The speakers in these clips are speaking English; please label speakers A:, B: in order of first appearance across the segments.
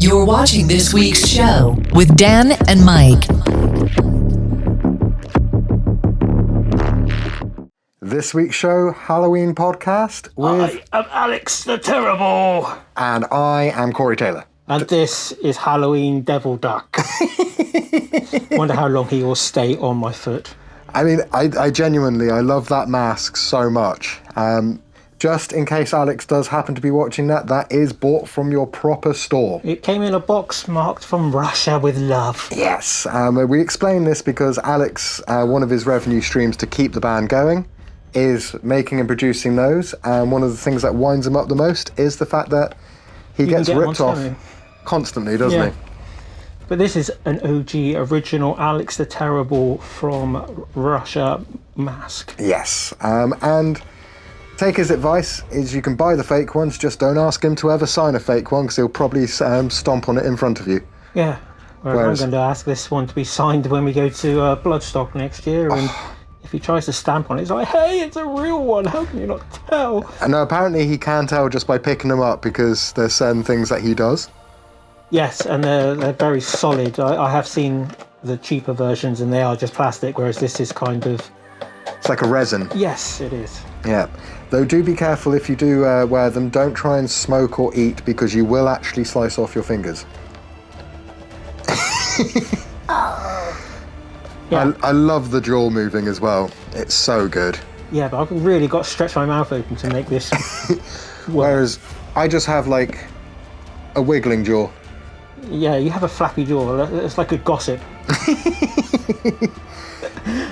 A: You're watching this week's show with Dan and Mike.
B: This week's show, Halloween podcast with...
C: I am Alex the Terrible.
B: And I am Corey Taylor.
C: And this is Halloween Devil Duck. Wonder how long he will stay on my foot.
B: I mean, I genuinely, I love that mask so much. Just in case Alex does happen to be watching that is bought from your proper store.
C: It came in a box marked from Russia with love.
B: Yes, we explain this because Alex, one of his revenue streams to keep the band going is making and producing those. And one of the things that winds him up the most is the fact that he gets ripped off constantly, doesn't he?
C: But this is an OG original Alex the Terrible from Russia mask.
B: Yes, and take his advice is you can buy the fake ones, just don't ask him to ever sign a fake one because he'll probably stomp on it in front of you.
C: Yeah, whereas I'm going to ask this one to be signed when we go to Bloodstock next year, and if he tries to stamp on it, it's like, hey, it's a real one, how can you not tell?
B: And apparently he can tell just by picking them up because there's certain things that he does.
C: Yes, and they're very solid. I have seen the cheaper versions and they are just plastic, whereas this is kind of...
B: It's like a resin.
C: Yes, it is.
B: Yeah. Though do be careful if you do wear them. Don't try and smoke or eat because you will actually slice off your fingers.
C: Yeah.
B: I love the jaw moving as well. It's so good.
C: Yeah, but I've really got to stretch my mouth open to make this
B: Whereas I just have like a wiggling jaw.
C: Yeah, you have a flappy jaw. It's like a gossip.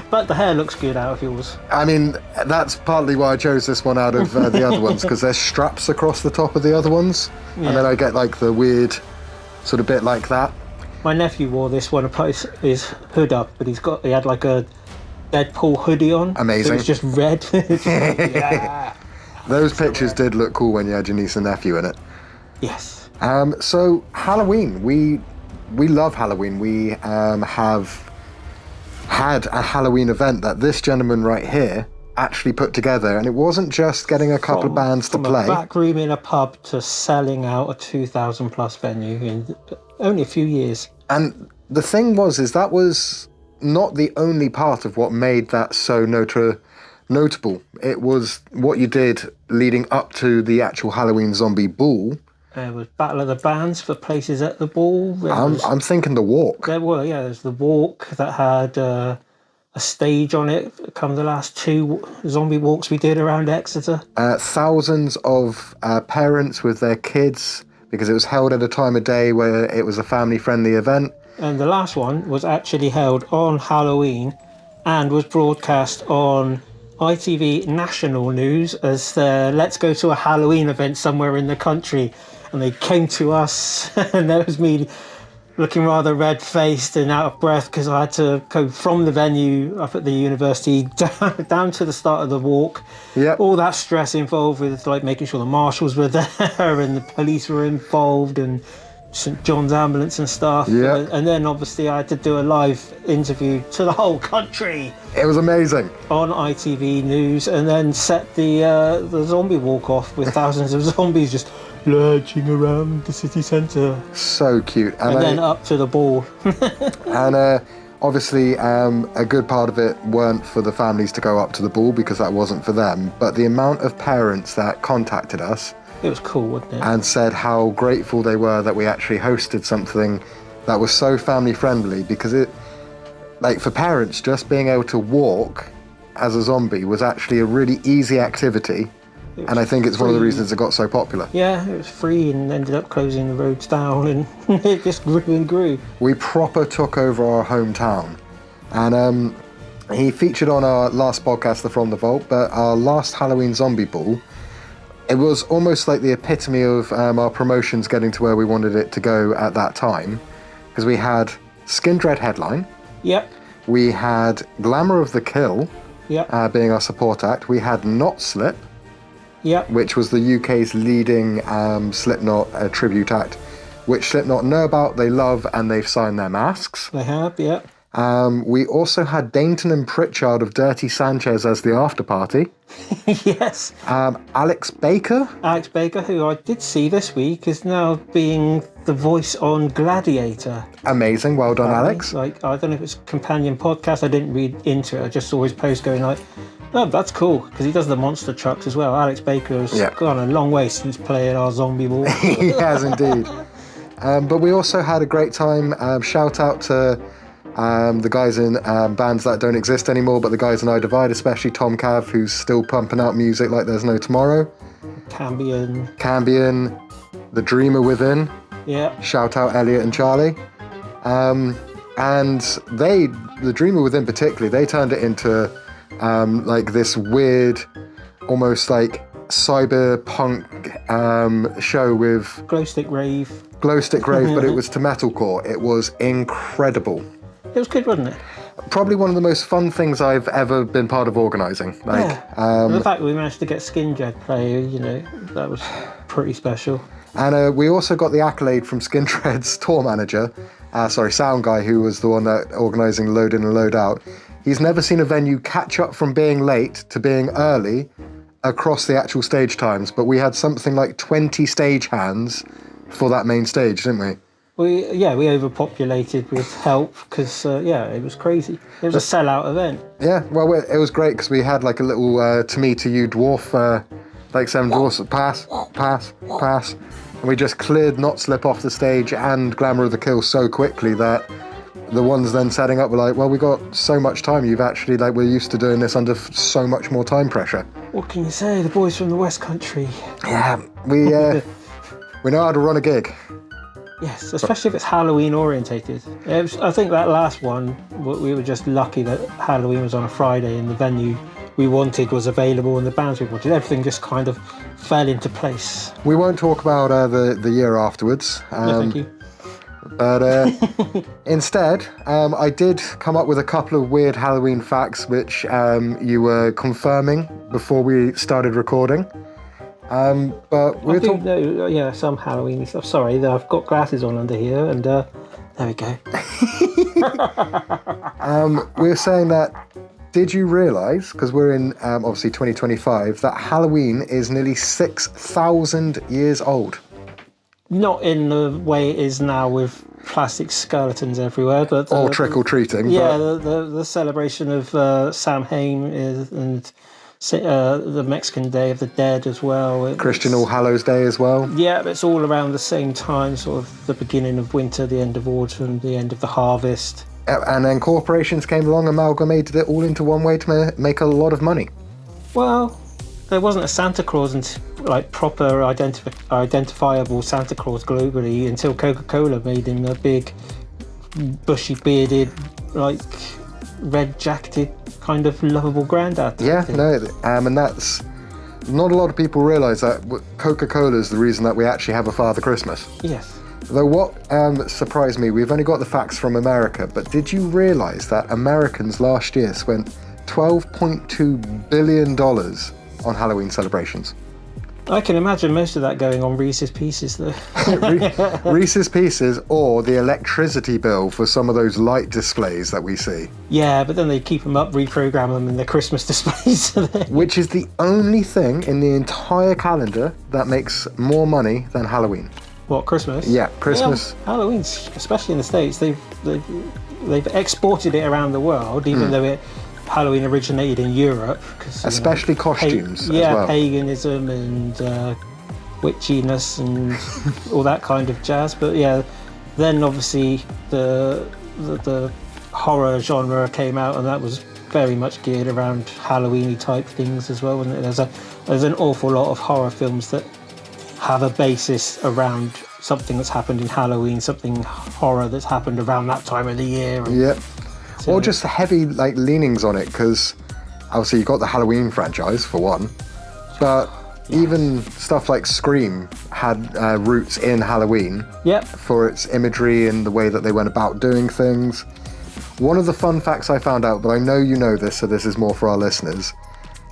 C: But the hair looks good out of yours.
B: I mean, that's partly why I chose this one out of the other ones, because there's straps across the top of the other ones. Yeah. And then I get like the weird sort of bit like that.
C: My nephew wore this one, his hood up, but he had like a Deadpool hoodie on.
B: Amazing.
C: So it's just red. Yeah.
B: Those pictures did look cool when you had your niece and nephew in it.
C: Yes.
B: So Halloween, we love Halloween. We have had a Halloween event that this gentleman right here actually put together, and it wasn't just getting a couple of bands to play.
C: From a back room in a pub to selling out a 2,000 plus venue in only a few years.
B: And the thing is that was not the only part of what made that so notable. It was what you did leading up to the actual Halloween Zombie Ball.
C: There was Battle of the Bands for places at the ball.
B: I'm thinking the walk.
C: There's the walk that had a stage on it. Come the last two zombie walks we did around Exeter.
B: Thousands of parents with their kids, because it was held at a time of day where it was a family-friendly event.
C: And the last one was actually held on Halloween and was broadcast on ITV National News as let's go to a Halloween event somewhere in the country. And they came to us, and there was me looking rather red-faced and out of breath because I had to go from the venue up at the university down to the start of the walk.
B: Yep.
C: All that stress involved with like making sure the marshals were there and the police were involved and St John's ambulance and stuff.
B: Yep.
C: And then obviously I had to do a live interview to the whole country.
B: It was amazing.
C: On ITV News, and then set the zombie walk off with thousands of zombies just lurching around the city centre.
B: So cute.
C: And then up to the ball.
B: And obviously a good part of it weren't for the families to go up to the ball because that wasn't for them, but the amount of parents that contacted us.
C: It was cool, wasn't it?
B: And said how grateful they were that we actually hosted something that was so family friendly, because it, like for parents, just being able to walk as a zombie was actually a really easy activity. And I think it's one of the reasons it got so popular.
C: Yeah, it was free and ended up closing the roads down, and it just grew and grew.
B: We proper took over our hometown. And he featured on our last podcast, the From the Vault, but our last Halloween Zombie Ball, it was almost like the epitome of our promotions getting to where we wanted it to go at that time. Because we had Skindred headline.
C: Yep.
B: We had Glamour of the Kill.
C: Yep.
B: Being our support act. We had Not Slip.
C: Yep.
B: Which was the UK's leading Slipknot tribute act, which Slipknot know about, they love, and they've signed their masks.
C: They have, yeah.
B: We also had Dainton and Pritchard of Dirty Sanchez as the after party.
C: Yes.
B: Alex Baker.
C: Alex Baker, who I did see this week, is now being the voice on Gladiator.
B: Amazing. Well done, Alex.
C: Like, I don't know if it's a companion podcast. I didn't read into it. I just saw his post going like, oh, that's cool, because he does the monster trucks as well. Alex Baker's gone a long way since playing our Zombie Walk.
B: He has indeed. But we also had a great time. Shout out to the guys in bands that don't exist anymore, but the guys in I Divide, especially Tom Cav, who's still pumping out music like there's no tomorrow. Cambion, The Dreamer Within.
C: Yeah.
B: Shout out Elliot and Charlie. And The Dreamer Within particularly, they turned it into like this weird, almost like cyberpunk show with
C: Glow stick rave,
B: but it was to metalcore. It was incredible.
C: It was good, wasn't it?
B: Probably one of the most fun things I've ever been part of organising.
C: The fact that we managed to get Skindred play, that was pretty special.
B: And we also got the accolade from Skindred's tour manager, sound guy, who was the one that organising Load In and Load Out. He's never seen a venue catch up from being late to being early across the actual stage times, but we had something like 20 stage hands for that main stage, didn't we?
C: We overpopulated with help because, it was crazy. It was a sellout event.
B: Yeah, well, it was great because we had like a little to me, to you dwarf, like 7 dwarfs, pass. And we just cleared Not Slip off the stage and Glamour of the Kill so quickly that the ones then setting up were like, well, we got so much time. You've actually, we're used to doing this under so much more time pressure.
C: What can you say? The boys from the West Country.
B: Yeah, we know how to run a gig.
C: Yes, especially if it's Halloween orientated. I think that last one, we were just lucky that Halloween was on a Friday and the venue we wanted was available and the bands we wanted. Everything just kind of fell into place.
B: We won't talk about the year afterwards.
C: No, thank you.
B: But instead, I did come up with a couple of weird Halloween facts which you were confirming before we started recording. But we're talking...
C: some Halloween stuff. Sorry, I've got glasses on under here, and there we go.
B: We were saying that, did you realise, because we're in obviously 2025, that Halloween is nearly 6,000 years old?
C: Not in the way it is now with plastic skeletons everywhere, but...
B: Or trick-or-treating.
C: Yeah, the celebration of Samhain and... the Mexican Day of the Dead as well.
B: Christian All Hallows Day as well.
C: Yeah, it's all around the same time, sort of the beginning of winter, the end of autumn, the end of the harvest.
B: And then corporations came along, amalgamated it all into one way to make a lot of money.
C: Well, there wasn't a Santa Claus and proper identifiable Santa Claus globally until Coca-Cola made him a big, bushy bearded, red jacketed kind of lovable granddad.
B: Yeah, and that's not a lot of people realise that Coca-Cola is the reason that we actually have a Father Christmas.
C: Yes.
B: Though what surprised me, we've only got the facts from America, but did you realise that Americans last year spent $12.2 billion on Halloween celebrations?
C: I can imagine most of that going on Reese's Pieces, though.
B: Reese's Pieces, or the electricity bill for some of those light displays that we see.
C: Yeah, but then they keep them up, reprogram them in the Christmas displays.
B: Which is the only thing in the entire calendar that makes more money than Halloween.
C: What, Christmas?
B: Yeah, Christmas.
C: Yeah, Halloween's, especially in the States, they've exported it around the world, even though Halloween originated in Europe.
B: Especially costumes as well.
C: Paganism and witchiness and all that kind of jazz. But yeah, then obviously the horror genre came out, and that was very much geared around Halloween-y type things as well. And there's an awful lot of horror films that have a basis around something that's happened in Halloween, something horror that's happened around that time of the year.
B: Yep. So, or just heavy leanings on it, because obviously you've got the Halloween franchise for one, but even stuff like Scream had roots in Halloween.
C: Yep.
B: For its imagery and the way that they went about doing things. One of the fun facts I found out, but I know you know this, so this is more for our listeners,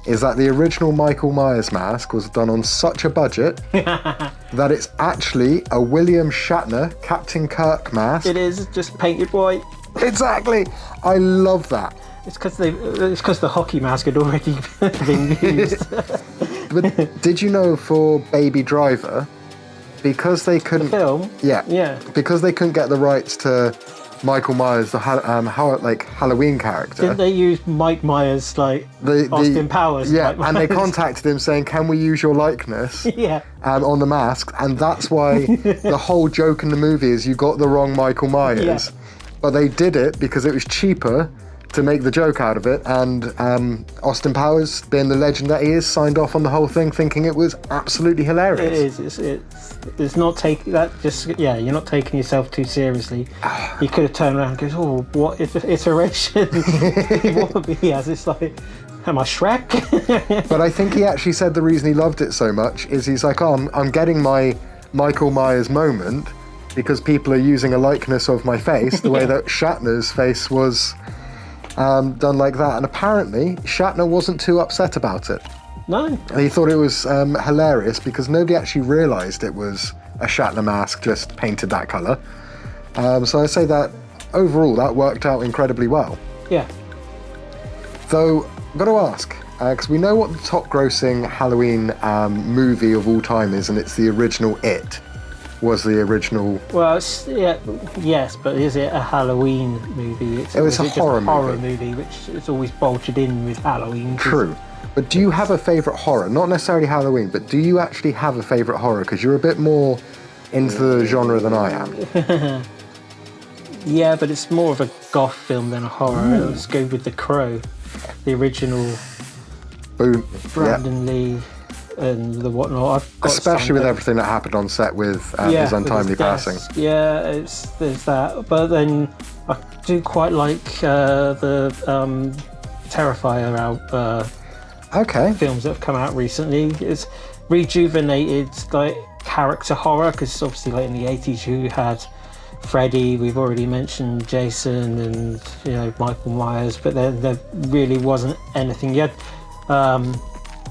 B: is that the original Michael Myers mask was done on such a budget that it's actually a William Shatner Captain Kirk mask.
C: It is just painted white.
B: Exactly. I love that.
C: It's because the hockey mask had already been used.
B: But did you know for Baby Driver, because they couldn't...
C: Film?
B: Yeah. Because they couldn't get the rights to Michael Myers, the Halloween character.
C: Didn't they use Mike Myers, Austin Powers?
B: Yeah,
C: Mike
B: and they
C: Myers?
B: contacted him saying, can we use your likeness
C: Yeah.
B: on the mask? And that's why the whole joke in the movie is you got the wrong Michael Myers.
C: Yeah.
B: But they did it because it was cheaper to make the joke out of it, and Austin Powers, being the legend that he is, signed off on the whole thing thinking it was absolutely hilarious.
C: It is. It's not taking that. You're not taking yourself too seriously. You could have turned around and goes, "Oh, what iteration what he has?" It's like, am I Shrek?
B: But I think he actually said the reason he loved it so much is he's like, "Oh, I'm getting my Michael Myers moment because people are using a likeness of my face, the way that Shatner's face was." Done like that, and apparently Shatner wasn't too upset about it.
C: No.
B: He thought it was hilarious because nobody actually realised it was a Shatner mask just painted that colour. So I say that overall that worked out incredibly well.
C: Yeah.
B: Though, I've got to ask, because we know what the top grossing Halloween movie of all time is, and it's the original It. Was the original...
C: Well, yes, but is it a Halloween movie?
B: It was a horror
C: movie, which is always bolted in with Halloween.
B: True. But do you have a favourite horror? Not necessarily Halloween, but do you actually have a favourite horror? Because you're a bit more into the genre than I am.
C: Yeah, but it's more of a goth film than a horror. Let's go with The Crow, the original.
B: Boom.
C: Brandon Lee and the whatnot.
B: Especially with everything that happened on set with his untimely passing.
C: Yeah, there's that. But then I do quite like the Terrifier films that have come out recently. It's rejuvenated character horror, because obviously in the 80s you had Freddy, we've already mentioned Jason and Michael Myers, but there really wasn't anything. You had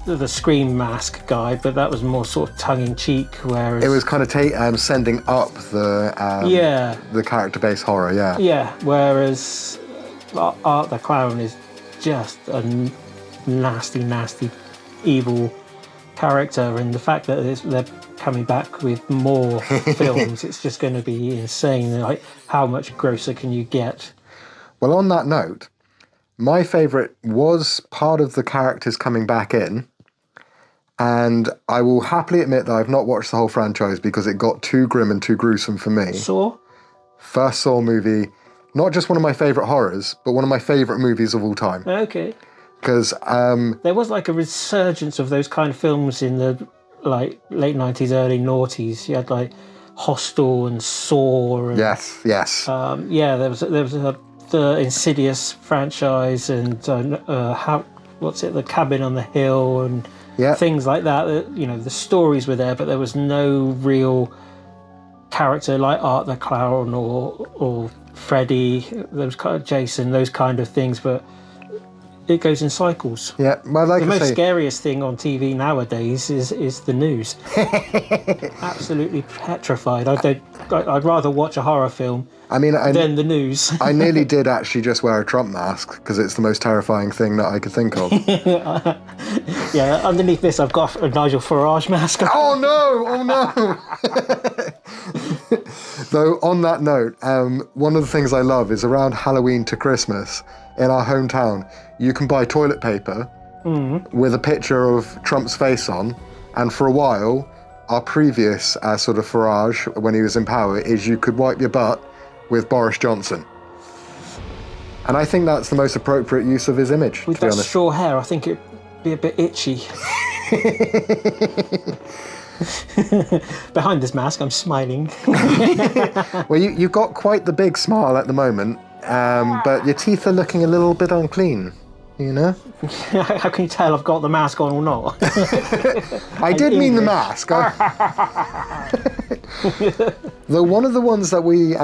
C: the Scream mask guy, but that was more sort of tongue-in-cheek, whereas... It
B: was kind of sending up the character-based horror, yeah.
C: Yeah, whereas Art the Clown is just a nasty, nasty, evil character, and the fact that they're coming back with more films, it's just going to be insane. Like, how much grosser can you get?
B: Well, on that note, my favourite was part of the characters coming back in, and I will happily admit that I've not watched the whole franchise because it got too grim and too gruesome for me.
C: Saw?
B: First Saw movie, not just one of my favourite horrors, but one of my favourite movies of all time.
C: Okay.
B: Because
C: there was like a resurgence of those kind of films in the late 90s, early noughties. You had like Hostel and Saw. And,
B: yes.
C: There was the Insidious franchise and the Cabin on the Hill and things like that. The stories were there, but there was no real character like Art the Clown or Freddy. There was kind of Jason, those kind of things, but it goes in cycles.
B: Yeah, well,
C: the most scariest thing on TV nowadays is the news. Absolutely petrified. I'd rather watch a horror film than the news.
B: I nearly did actually just wear a Trump mask because it's the most terrifying thing that I could think of.
C: Yeah, underneath this I've got a Nigel Farage mask.
B: Oh no! Though on that note, one of the things I love is around Halloween to Christmas in our hometown, you can buy toilet paper with a picture of Trump's face on, and for a while, our previous sort of Farage, when he was in power, is you could wipe your butt with Boris Johnson. And I think that's the most appropriate use of his image,
C: with
B: to be
C: that
B: honest.
C: straw hair, I think it'd be a bit itchy. Behind this mask, I'm smiling.
B: Well, you've got quite the big smile at the moment, but your teeth are looking a little bit unclean,
C: How can you tell I've got the mask on or not?
B: I did mean the mask. Though one of the ones that we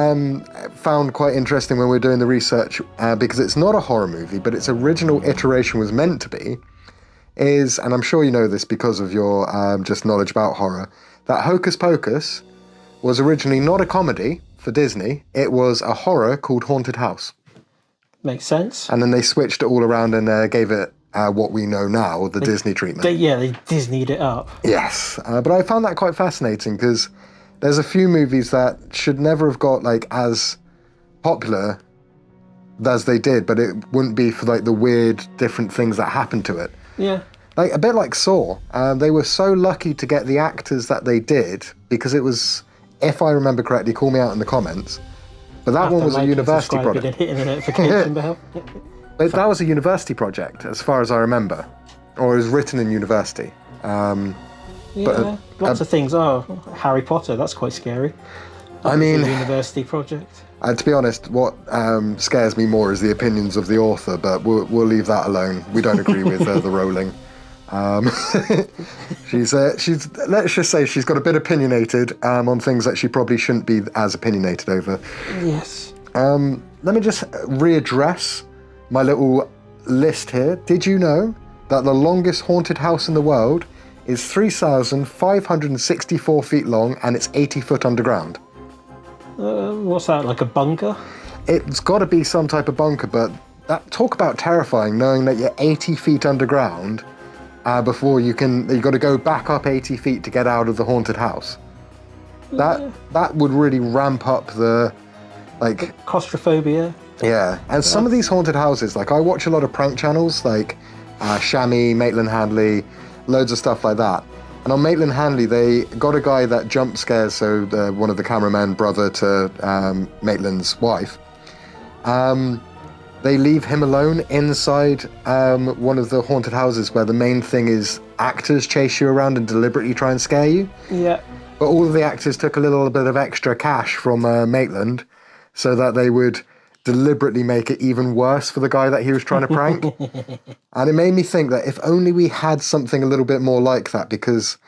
B: found quite interesting when we were doing the research, because it's not a horror movie, but its original iteration was meant to be, is, and I'm sure you know this because of your just knowledge about horror, that Hocus Pocus was originally not a comedy for Disney, it was a horror called Haunted House.
C: Makes sense.
B: And then they switched it all around and gave it what we know now, the Disney treatment.
C: They Disneyed it up.
B: Yes, but I found that quite fascinating because there's a few movies that should never have got like as popular as they did, but it wouldn't be for like the weird different things that happened to it.
C: Yeah.
B: Like a bit like Saw. They were so lucky to get the actors that they did because it was, if I remember correctly, call me out in the comments, but that one was a university project.
C: And hitting the notification bell.
B: But that was a university project, as far as I remember, or it was written in university.
C: Lots of things are. Harry Potter, that's quite scary.
B: I mean,
C: a university project.
B: To be honest, what scares me more is the opinions of the author, but we'll leave that alone. We don't agree with the Rowling. She's let's just say she's got a bit opinionated on things that she probably shouldn't be as opinionated over.
C: Yes.
B: Let me just readdress my little list here. Did you know that the longest haunted house in the world is 3,564 feet long and it's 80 foot underground?
C: What's that, like a bunker?
B: It's got to be some type of bunker, but talk about terrifying, knowing that you're 80 feet underground before you've got to go back up 80 feet to get out of the haunted house. That would really ramp up the
C: claustrophobia.
B: Yeah, and some of these haunted houses, like I watch a lot of prank channels like Shammy, Maitland Handley, loads of stuff like that. And on Maitland Handley, they got a guy that jump scares, so one of the cameramen, brother to Maitland's wife. They leave him alone inside one of the haunted houses where the main thing is actors chase you around and deliberately try and scare you.
C: Yeah.
B: But all of the actors took a little bit of extra cash from Maitland so that they would deliberately make it even worse for the guy that he was trying to prank. And it made me think that if only we had something a little bit more like that, because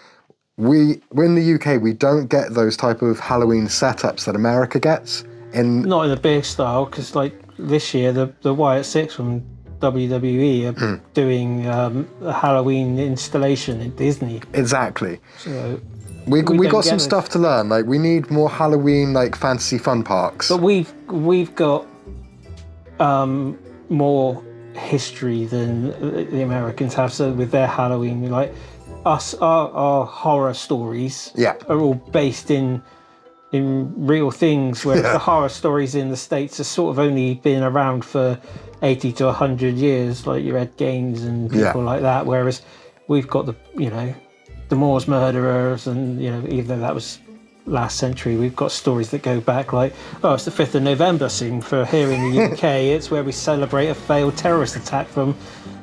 B: we're in the UK, we don't get those type of Halloween setups that America gets.
C: Not in a big style, because like this year, the Wyatt Six from WWE are doing a Halloween installation in Disney.
B: Exactly.
C: So
B: we got some stuff to learn. Like we need more Halloween like fantasy fun parks.
C: But we've got more history than the Americans have. So with their Halloween, like our horror stories are all based in real things, whereas the horror stories in the States have sort of only been around for 80 to 100 years, like your Ed Gaines and people like that, whereas we've got the Moors murderers, and even though that was last century, we've got stories that go back like, it's the 5th of November soon for here in the UK. It's where we celebrate a failed terrorist attack from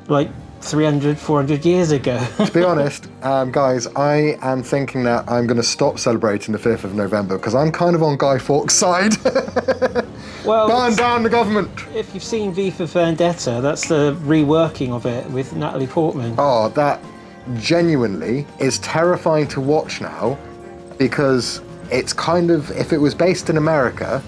C: like 300, 400 years ago.
B: To be honest, guys, I am thinking that I'm going to stop celebrating the 5th of November because I'm kind of on Guy Fawkes' side.
C: Well,
B: burn down the government.
C: If you've seen V for Vendetta, that's the reworking of it with Natalie Portman.
B: Oh, that genuinely is terrifying to watch now, because it's kind of, if it was based in America,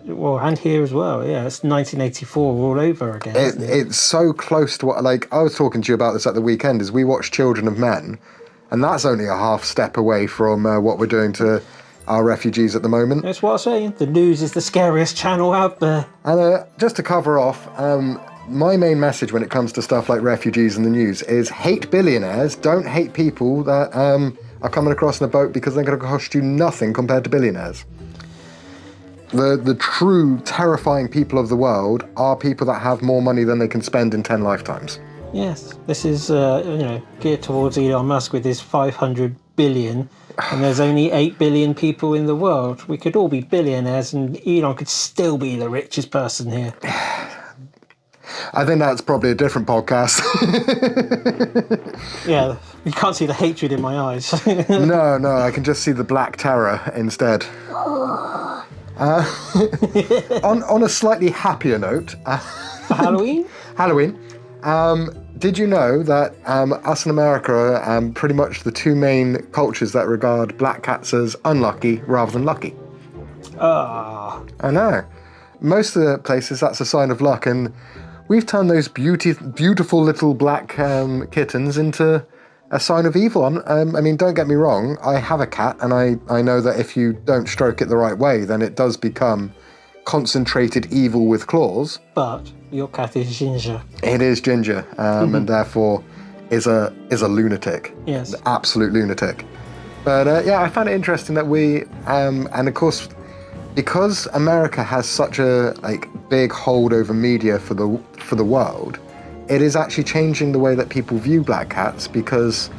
C: well, and here as well, it's 1984 all over again.
B: It's so close to what, like, I was talking to you about this at the weekend, is we watched Children of Men, and that's only a half step away from what we're doing to our refugees at the moment.
C: That's what I'm saying. The news is the scariest channel out there.
B: And just to cover off, my main message when it comes to stuff like refugees in the news is hate billionaires, don't hate people that are coming across in a boat, because they're going to cost you nothing compared to billionaires. The true terrifying people of the world are people that have more money than they can spend in 10 lifetimes.
C: Yes, this is geared towards Elon Musk with his 500 billion, and there's only 8 billion people in the world. We could all be billionaires and Elon could still be the richest person here.
B: I think that's probably a different podcast.
C: Yeah, you can't see the hatred in my eyes.
B: No, I can just see the black terror instead. On a slightly happier note...
C: For Halloween?
B: Halloween. Did you know that us in America are pretty much the two main cultures that regard black cats as unlucky rather than lucky? I know. Most of the places, that's a sign of luck, and we've turned those beautiful little black kittens into a sign of evil. I mean, don't get me wrong. I have a cat, and I know that if you don't stroke it the right way, then it does become concentrated evil with claws.
C: But your cat is Ginger.
B: It is Ginger, and therefore is a lunatic.
C: Yes.
B: An absolute lunatic. But yeah, I found it interesting that we, and of course, because America has such a big hold over media for the world, it is actually changing the way that people view black cats, because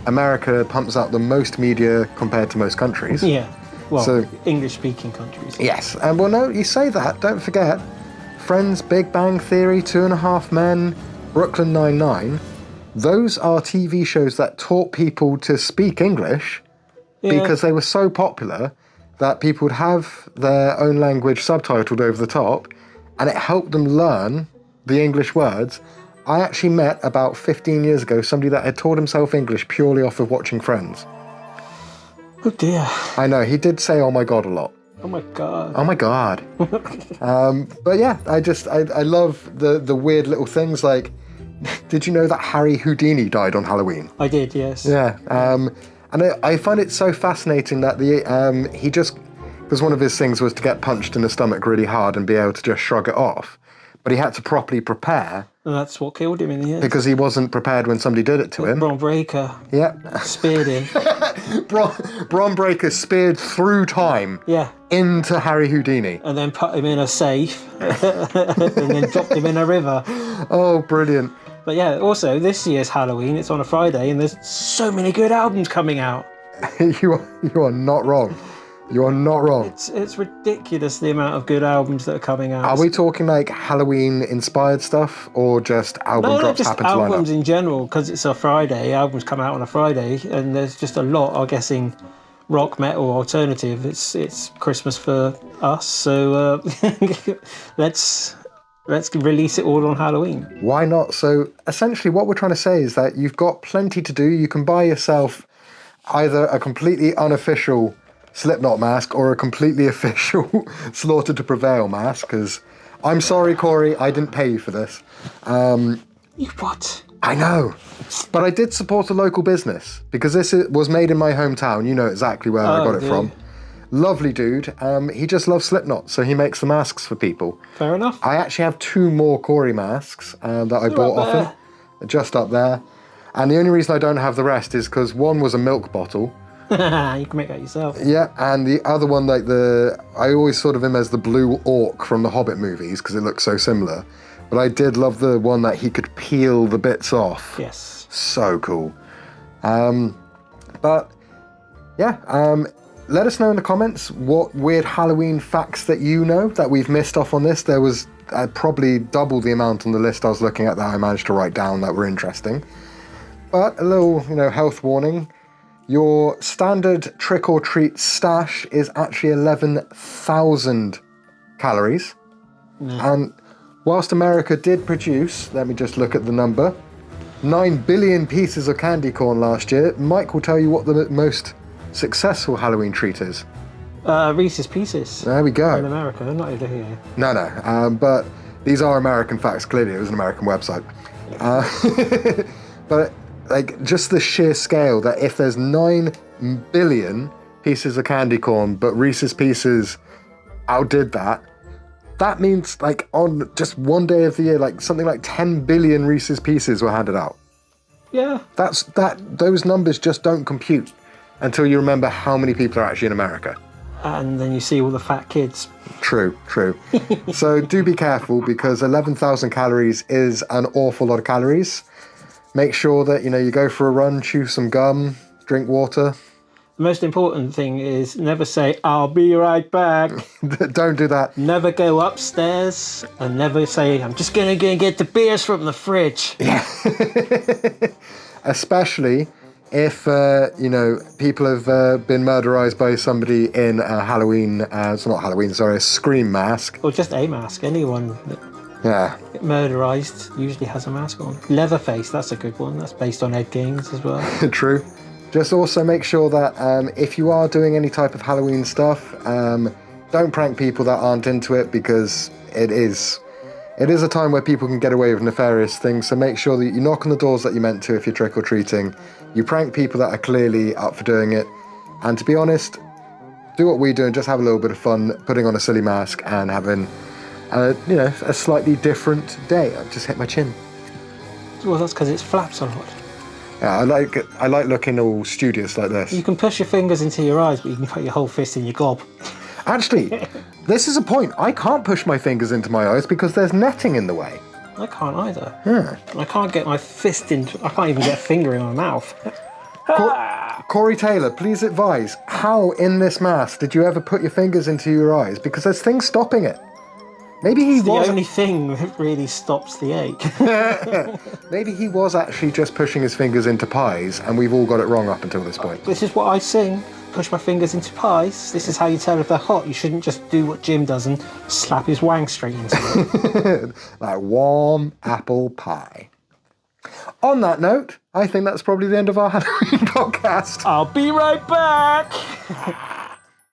B: America pumps out the most media compared to most countries.
C: Yeah. Well,
B: So-
C: English-speaking countries.
B: Yes, and well, no, you say that. Don't forget, Friends, Big Bang Theory, 2.5 Men, Brooklyn Nine-Nine. Those are TV shows that taught people to speak English because they were so popular that people would have their own language subtitled over the top, and it helped them learn the English words. I actually met about 15 years ago somebody that had taught himself English purely off of watching Friends.
C: Oh dear.
B: I know, he did say "oh my god" a lot.
C: Oh my god.
B: Oh my god. But yeah, I love the weird little things like, did you know that Harry Houdini died on Halloween?
C: I did, yes.
B: Yeah. And I find it so fascinating that he just, because one of his things was to get punched in the stomach really hard and be able to just shrug it off. But he had to properly prepare
C: And that's what killed him in the end.
B: because he wasn't prepared when somebody did it to him.
C: Bron Breaker
B: Yeah.
C: speared him.
B: Bron Breaker speared through time
C: Yeah.
B: into Harry Houdini.
C: And then put him in a safe and then dropped him in a river.
B: Oh, brilliant.
C: But yeah, also this year's Halloween, it's on a Friday and there's so many good albums coming out.
B: You are not wrong. You are not wrong.
C: It's ridiculous the amount of good albums that are coming out.
B: Are we talking like Halloween-inspired stuff, or just album
C: No,
B: drops
C: just
B: happen to line
C: albums
B: up?
C: in general, because it's a Friday. Albums come out on a Friday, and there's just a lot. I'm guessing rock, metal, alternative. It's Christmas for us, so let's release it all on Halloween.
B: Why not? So essentially what we're trying to say is that you've got plenty to do. You can buy yourself either a completely unofficial Slipknot mask or a completely official Slaughter to Prevail mask, because I'm sorry, Corey, I didn't pay you for this.
C: You what?
B: I know, but I did support a local business because this was made in my hometown. You know exactly where I got it from. Lovely dude. He just loves Slipknot, so he makes the masks for people.
C: Fair enough.
B: I actually have 2 more Corey masks that I bought off him, just up there. And the only reason I don't have the rest is because one was a milk bottle.
C: You can make that yourself.
B: Yeah, and the other one, I always thought of him as the blue orc from the Hobbit movies because it looks so similar. But I did love the one that he could peel the bits off.
C: Yes.
B: So cool. But yeah, let us know in the comments what weird Halloween facts that you know that we've missed off on this. There was probably double the amount on the list I was looking at that I managed to write down that were interesting. But a little, health warning. Your standard trick-or-treat stash is actually 11,000 calories. And whilst America did produce, let me just look at the number, 9 billion pieces of candy corn last year, Mike will tell you what the most successful Halloween treat is.
C: Reese'sPieces.
B: There we go.
C: In America, not over here.
B: No, but these are American facts. Clearly, it was an American website. But just the sheer scale that if there's 9 billion pieces of candy corn, but Reese's Pieces outdid that, that means on just one day of the year, something like 10 billion Reese's Pieces were handed out.
C: Yeah.
B: Those numbers just don't compute until you remember how many people are actually in America.
C: And then you see all the fat kids.
B: True. So do be careful, because 11,000 calories is an awful lot of calories. Make sure that, you go for a run, chew some gum, drink water.
C: The most important thing is never say, "I'll be right back."
B: Don't do that.
C: Never go upstairs, and never say, "I'm just going to go and get the beers from the fridge."
B: Yeah. Especially if, people have been murderized by somebody in a a Scream mask.
C: Or just a mask. Anyone that
B: Yeah.
C: murderized usually has a mask on. Leatherface, that's a good one. That's based on Ed Gein as well.
B: True. Just also make sure that if you are doing any type of Halloween stuff, don't prank people that aren't into it, because It is a time where people can get away with nefarious things, so make sure that you knock on the doors that you meant to if you're trick-or-treating. You prank people that are clearly up for doing it. And to be honest, do what we do and just have a little bit of fun putting on a silly mask and having, a slightly different day. I just hit my chin.
C: Well, that's because it's flaps a lot.
B: Yeah, I like looking all studious like this.
C: You can push your fingers into your eyes, but you can put your whole fist in your gob.
B: Actually, this is a point. I can't push my fingers into my eyes because there's netting in the way.
C: I can't either.
B: Yeah.
C: I can't get my fist into... I can't even get a finger in my mouth.
B: Corey Taylor, please advise, how in this mask did you ever put your fingers into your eyes? Because there's things stopping it. Maybe he
C: It's
B: was...
C: the only thing that really stops the ache.
B: Maybe he was actually just pushing his fingers into pies and we've all got it wrong up until this point.
C: This is what I sing. Push my fingers into pies. This is how you tell if they're hot. You shouldn't just do what Jim does and slap his wang straight into it.
B: Like warm apple pie. On that note, I think that's probably the end of our Halloween podcast.
C: I'll be right back.